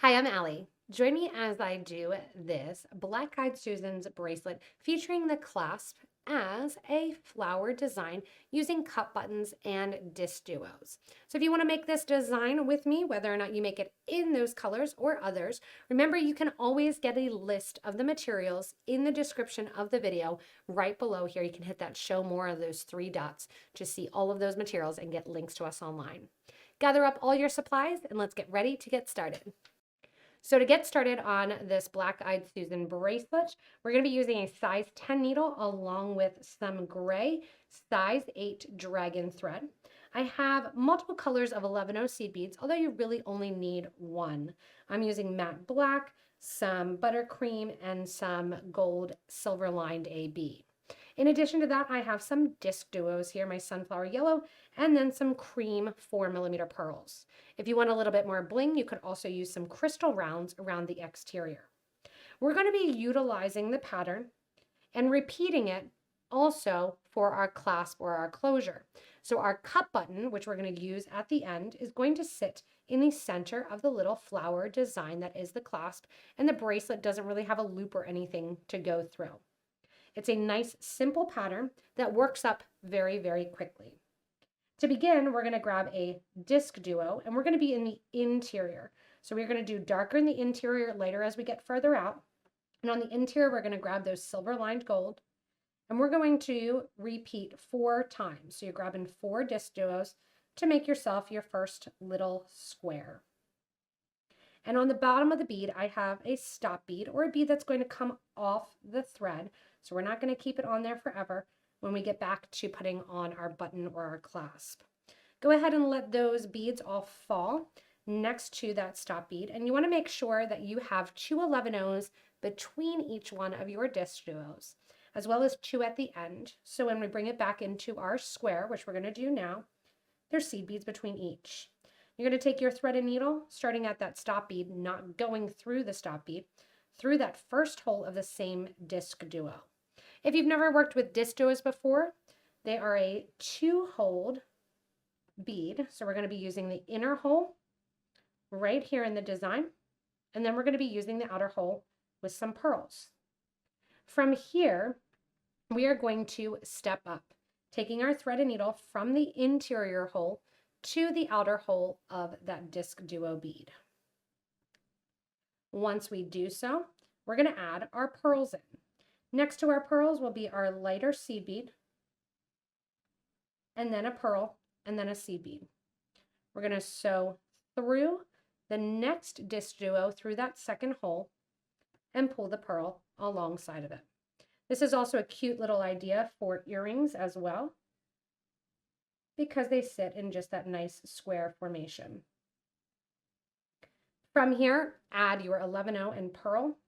Hi, I'm Allie. Join me as I do this Black Eye Susan's bracelet featuring the clasp as a flower design using cup buttons and DiscDuos. So if you want to make this design with me, whether or not you make it in those colors or others, remember you can always get a list of the materials in the description of the video right below here. You can hit that show more of those three dots to see all of those materials and get links to us online. Gather up all your supplies and let's get ready to get started. So to get started on this Black Eyed Susan bracelet, we're going to be using a size 10 needle along with some gray size 8 dragon thread. I have multiple colors of 11 seed beads, although you really only need one. I'm using matte black, some buttercream, and some gold silver lined AB. In addition to that, I have some DiscDuos here, my sunflower yellow, and then some cream 4mm pearls. If you want a little bit more bling, you could also use some crystal rounds around the exterior. We're going to be utilizing the pattern and repeating it also for our clasp or our closure. So our cup button, which we're going to use at the end, is going to sit in the center of the little flower design that is the clasp, and the bracelet doesn't really have a loop or anything to go through. It's a nice, simple pattern that works up very, very quickly. To begin, we're going to grab a DiscDuo, and we're going to be in the interior. So we're going to do darker in the interior, lighter as we get further out. And on the interior, we're going to grab those silver-lined gold, and we're going to repeat 4 times. So you're grabbing 4 DiscDuos to make yourself your first little square. And on the bottom of the bead, I have a stop bead, or a bead that's going to come off the thread. So we're not going to keep it on there forever when we get back to putting on our button or our clasp. Go ahead and let those beads all fall next to that stop bead. And you want to make sure that you have 2 11 between each one of your DiscDuos, as well as 2 at the end. So when we bring it back into our square, which we're going to do now, there's seed beads between each. You're going to take your thread and needle, starting at that stop bead, not going through the stop bead, through that first hole of the same DiscDuo. If you've never worked with DiscDuos before, they are a 2-hole bead. So we're going to be using the inner hole right here in the design, and then we're going to be using the outer hole with some pearls. From here, we are going to step up, taking our thread and needle from the interior hole to the outer hole of that DiscDuo bead. Once we do so, we're going to add our pearls in. Next to our pearls will be our lighter seed bead, and then a pearl, and then a seed bead. We're going to sew through the next DiscDuo through that second hole and pull the pearl alongside of it. This is also a cute little idea for earrings as well, because they sit in just that nice square formation. From here, add your 11 and pearl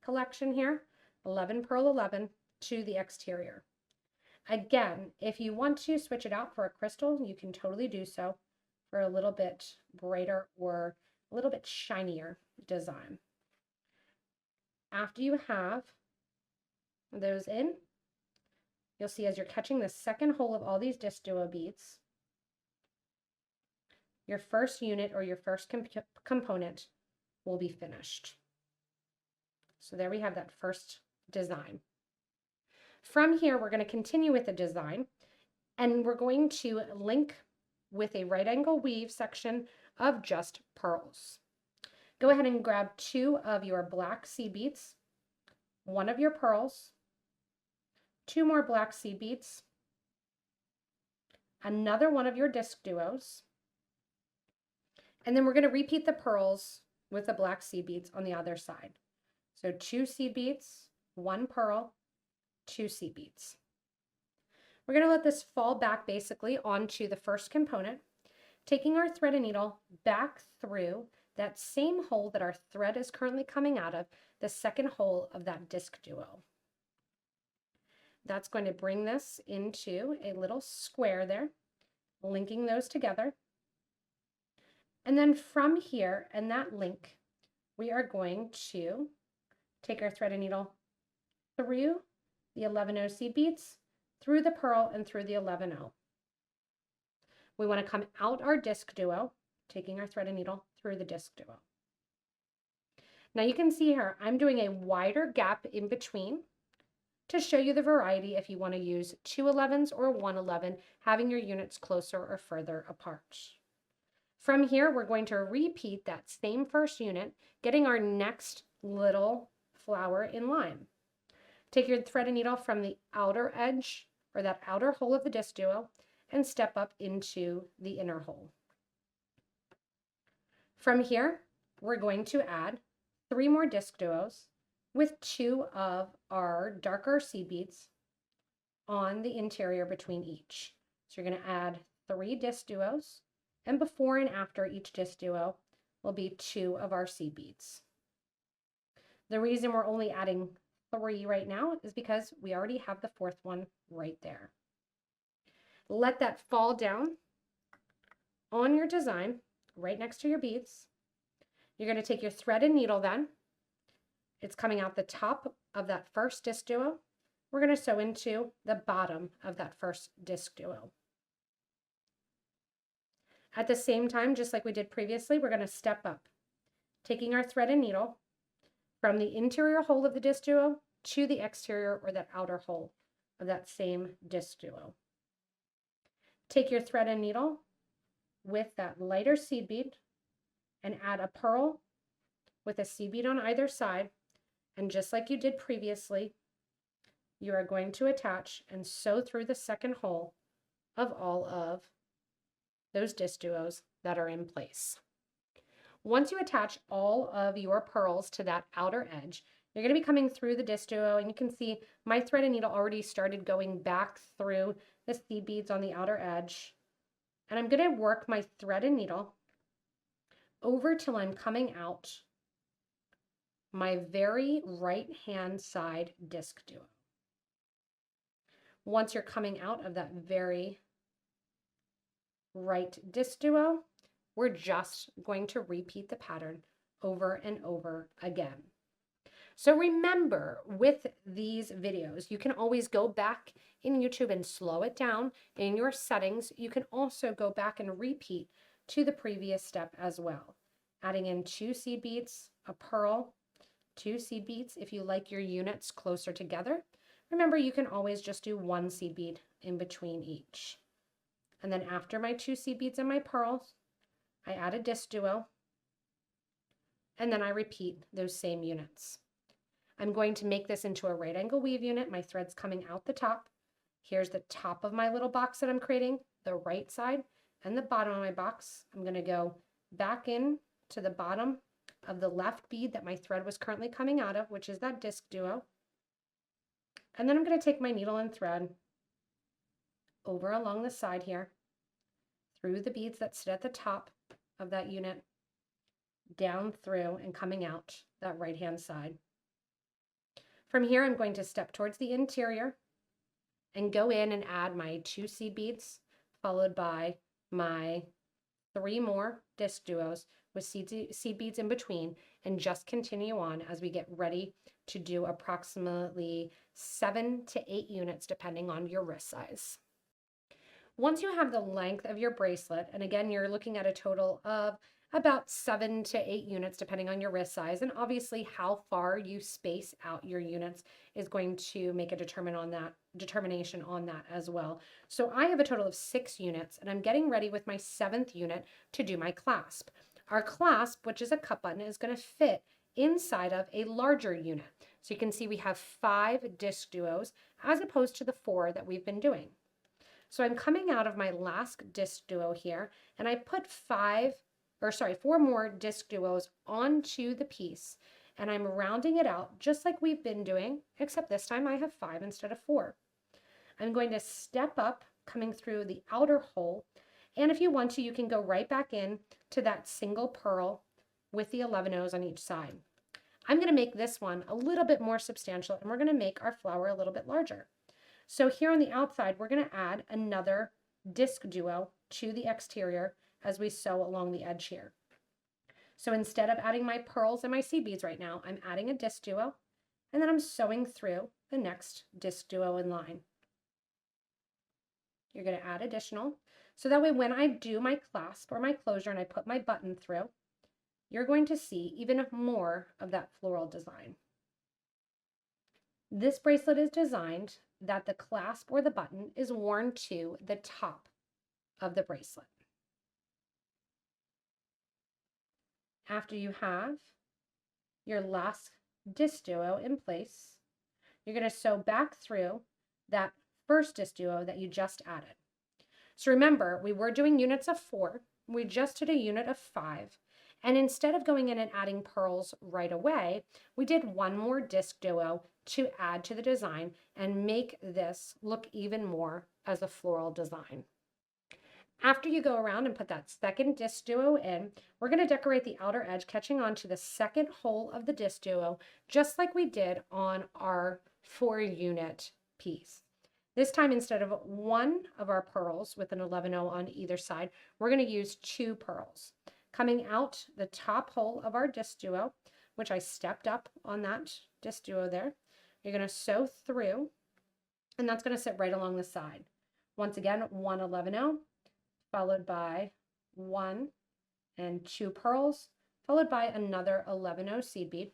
collection here, 11 pearl 11 to the exterior. Again, if you want to switch it out for a crystal, you can totally do so for a little bit brighter or a little bit shinier design. After you have those in, you'll see as you're catching the second hole of all these DiscDuo beads, your first unit or your first component will be finished. So there we have that first design. From here, we're going to continue with the design, and we're going to link with a right angle weave section of just pearls. Go ahead and grab 2 of your black seed beads, 1 of your pearls, 2 more black seed beads, another one of your DiscDuos, and then we're going to repeat the pearls with the black seed beads on the other side. So 2 seed beads, 1 pearl, 2 seed beads. We're going to let this fall back basically onto the first component, taking our thread and needle back through that same hole that our thread is currently coming out of, the second hole of that DiscDuo. That's going to bring this into a little square there, linking those together. And then from here and that link, we are going to take our thread and needle through the 11 seed beads, through the pearl, and through the 11. We want to come out our DiscDuo, taking our thread and needle through the DiscDuo. Now you can see here, I'm doing a wider gap in between to show you the variety if you want to use 2 11s or 1 11, having your units closer or further apart. From here, we're going to repeat that same first unit, getting our next little flower in line. Take your thread and needle from the outer edge or that outer hole of the DiscDuo and step up into the inner hole. From here, we're going to add 3 more DiscDuos with 2 of our darker seed beads on the interior between each. So you're going to add 3 DiscDuos, and before and after each DiscDuo will be 2 of our seed beads. The reason we're only adding 3 right now is because we already have the 4th one right there. Let that fall down on your design right next to your beads. You're going to take your thread and needle then. It's coming out the top of that first DiscDuo. We're going to sew into the bottom of that first DiscDuo. At the same time, just like we did previously, we're going to step up, taking our thread and needle from the interior hole of the DiscDuo to the exterior or that outer hole of that same DiscDuo. Take your thread and needle with that lighter seed bead and add a pearl with a seed bead on either side. And just like you did previously, you are going to attach and sew through the second hole of all of those DiscDuos that are in place. Once you attach all of your pearls to that outer edge, you're going to be coming through the DiscDuo, and you can see my thread and needle already started going back through the seed beads on the outer edge. And I'm going to work my thread and needle over till I'm coming out my very right hand side DiscDuo. Once you're coming out of that very right DiscDuo, we're just going to repeat the pattern over and over again. So remember, with these videos, you can always go back in YouTube and slow it down. In your settings, you can also go back and repeat to the previous step as well, adding in 2 seed beads, a pearl, 2 seed beads if you like your units closer together. Remember, you can always just do 1 seed bead in between each. And then after my 2 seed beads and my pearls, I add a DiscDuo, and then I repeat those same units. I'm going to make this into a right angle weave unit. My thread's coming out the top. Here's the top of my little box that I'm creating, the right side, and the bottom of my box. I'm going to go back in to the bottom of the left bead that my thread was currently coming out of, which is that DiscDuo. And then I'm going to take my needle and thread over along the side here, through the beads that sit at the top of that unit, down through and coming out that right hand side. From here, I'm going to step towards the interior and go in and add my 2 seed beads, followed by my 3 more DiscDuos with seed beads in between, and just continue on as we get ready to do approximately 7 to 8 units depending on your wrist size. Once you have the length of your bracelet, and again, you're looking at a total of about 7 to 8 units depending on your wrist size, and obviously how far you space out your units is going to make a determination on that as well. So I have a total of 6 units, and I'm getting ready with my 7th unit to do my clasp. Our clasp, which is a cup button, is going to fit inside of a larger unit. So you can see we have 5 DiscDuos as opposed to the 4 that we've been doing. So I'm coming out of my last DiscDuo here, and I put 4 more DiscDuos onto the piece, and I'm rounding it out just like we've been doing, except this time I have 5 instead of 4. I'm going to step up, coming through the outer hole, and if you want to, you can go right back in to that single pearl with the 11 O's on each side. I'm going to make this one a little bit more substantial, and we're going to make our flower a little bit larger. So here on the outside, we're going to add another DiscDuo to the exterior as we sew along the edge here. So instead of adding my pearls and my seed beads right now, I'm adding a DiscDuo, and then I'm sewing through the next DiscDuo in line. You're going to add additional, so that way when I do my clasp or my closure and I put my button through, you're going to see even more of that floral design. This bracelet is designed that the clasp or the button is worn to the top of the bracelet. After you have your last DiscDuo in place, you're going to sew back through that first DiscDuo that you just added. So remember, we were doing units of 4. We just did a unit of 5. And instead of going in and adding pearls right away, we did one more DiscDuo to add to the design and make this look even more as a floral design. After you go around and put that second DiscDuo in, we're going to decorate the outer edge, catching on to the second hole of the DiscDuo, just like we did on our 4-unit piece. This time, instead of one of our pearls with an 11-0 on either side, we're going to use 2 pearls. Coming out the top hole of our DiscDuo, which I stepped up on that DiscDuo there, you're going to sew through, and that's going to sit right along the side. Once again, 1 11-0, followed by 1 and 2 pearls, followed by another 11-0 seed bead,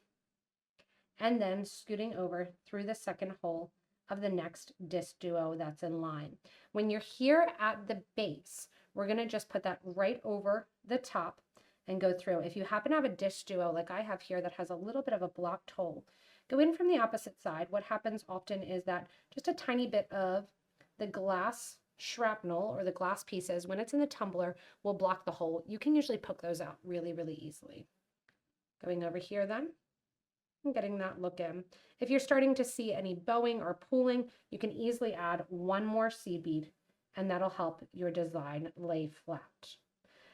and then scooting over through the second hole of the next DiscDuo that's in line. When you're here at the base, we're going to just put that right over the top and go through. If you happen to have a DiscDuo like I have here that has a little bit of a blocked hole, go in from the opposite side. What happens often is that just a tiny bit of the glass shrapnel or the glass pieces, when it's in the tumbler, will block the hole. You can usually poke those out really, really easily. Going over here then, and getting that look in. If you're starting to see any bowing or pooling, you can easily add one more seed bead, and that'll help your design lay flat.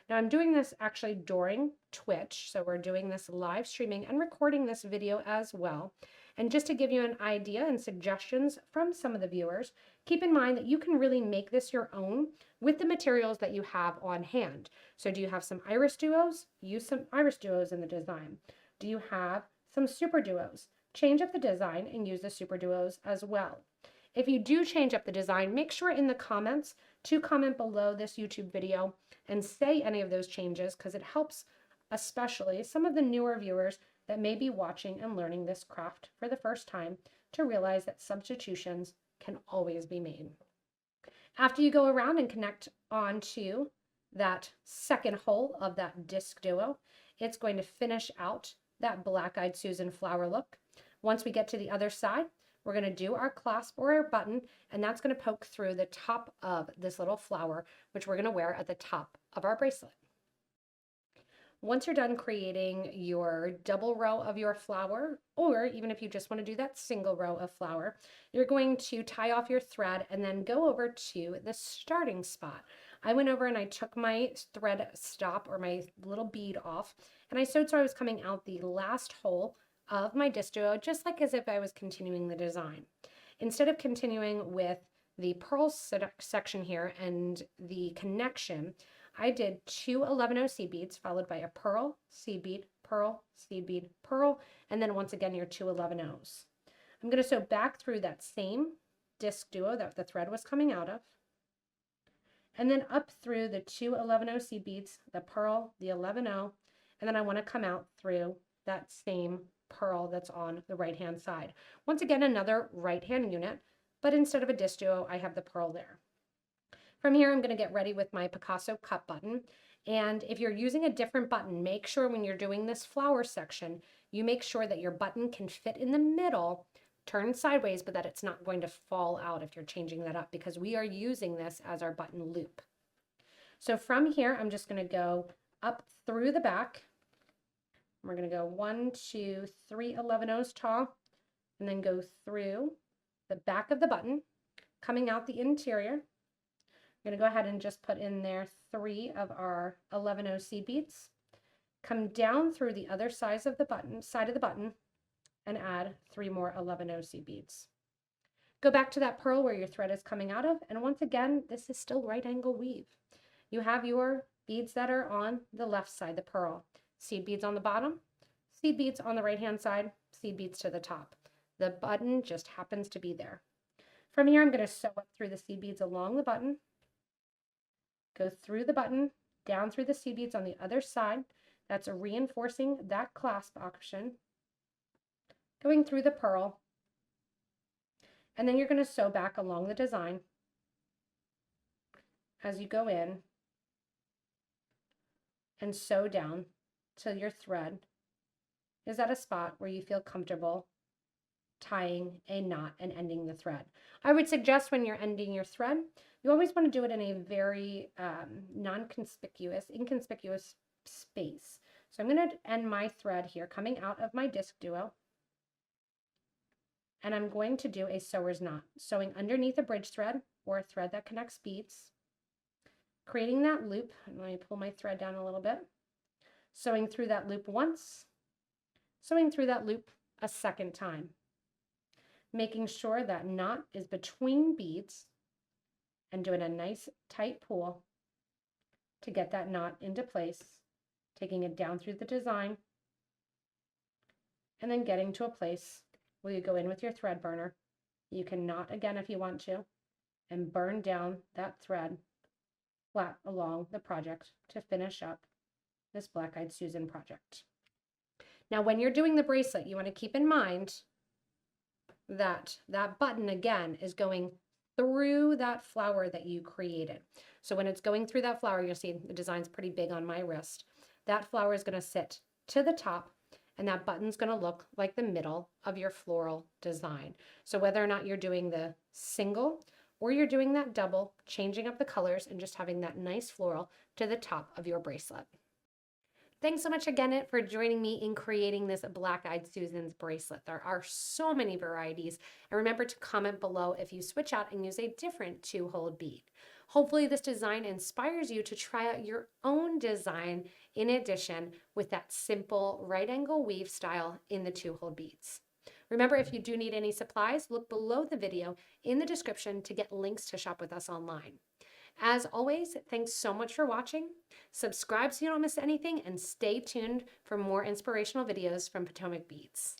Now I'm doing this actually during Twitch, so we're doing this live streaming and recording this video as well. And just to give you an idea and suggestions from some of the viewers, keep in mind that you can really make this your own with the materials that you have on hand. So do you have some iris duos? Use some iris duos in the design. Do you have some super duos? Change up the design and use the super duos as well. If you do change up the design, make sure in the comments to comment below this YouTube video and say any of those changes, because it helps especially some of the newer viewers that may be watching and learning this craft for the first time to realize that substitutions can always be made. After you go around and connect onto that second hole of that DiscDuo, it's going to finish out that Black Eyed Susan flower look. Once we get to the other side, we're going to do our clasp or our button, and that's going to poke through the top of this little flower, which we're going to wear at the top of our bracelet. Once you're done creating your double row of your flower, or even if you just want to do that single row of flower, you're going to tie off your thread and then go over to the starting spot. I went over and I took my thread stop or my little bead off, and I sewed so I was coming out the last hole of my DiscDuo, just like as if I was continuing the design. Instead of continuing with the pearl section here and the connection, I did 2 11-0 seed beads followed by a pearl, seed bead, pearl, seed bead, pearl, and then once again your 2 11-0s. I'm going to sew back through that same DiscDuo that the thread was coming out of, and then up through the 2 11-0 seed beads, the pearl, the 11-0, and then I want to come out through that same pearl that's on the right hand side. Once again, another right hand unit, but instead of a DiscDuo, I have the pearl there. From here, I'm going to get ready with my Picasso cut button. And if you're using a different button, make sure when you're doing this flower section, you make sure that your button can fit in the middle, turn sideways, but that it's not going to fall out if you're changing that up, because we are using this as our button loop. So from here, I'm just going to go up through the back. We're going to go 1, 2, 3 11-0s tall, and then go through the back of the button, coming out the interior. I'm going to go ahead and just put in there 3 of our 11-0 seed beads, come down through the other side of the button, and add 3 more 11-0 seed beads. Go back to that pearl where your thread is coming out of, and once again, this is still right angle weave. You have your beads that are on the left side, the pearl. Seed beads on the bottom, seed beads on the right hand side, seed beads to the top. The button just happens to be there. From here, I'm going to sew up through the seed beads along the button, go through the button, down through the seed beads on the other side, That's reinforcing that clasp option, going through the purl, and then you're going to sew back along the design as you go in and sew down till your thread is at a spot where you feel comfortable tying a knot and ending the thread. I would suggest when you're ending your thread, you always want to do it in a very inconspicuous space. So I'm going to end my thread here coming out of my DiscDuo, and I'm going to do a sewer's knot, sewing underneath a bridge thread or a thread that connects beads, creating that loop. And let me pull my thread down a little bit, sewing through that loop once, sewing through that loop a second time, making sure that knot is between beads and doing a nice tight pull to get that knot into place, taking it down through the design, and then getting to a place where you go in with your thread burner. You can knot again if you want to, and burn down that thread flat along the project to finish up this Black Eyed Susan project. Now, when you're doing the bracelet, you want to keep in mind that that button again is going through that flower that you created. So when it's going through that flower, you'll see the design's pretty big on my wrist. That flower is going to sit to the top, and that button's going to look like the middle of your floral design. So whether or not you're doing the single or you're doing that double, changing up the colors and just having that nice floral to the top of your bracelet. Thanks so much again for joining me in creating this Black Eyed Susan's bracelet. There are so many varieties, and remember to comment below if you switch out and use a different 2-hole bead. Hopefully this design inspires you to try out your own design in addition with that simple right angle weave style in the 2-hole beads. Remember, if you do need any supplies, look below the video in the description to get links to shop with us online. As always, thanks so much for watching. Subscribe so you don't miss anything, and stay tuned for more inspirational videos from Potomac Beads.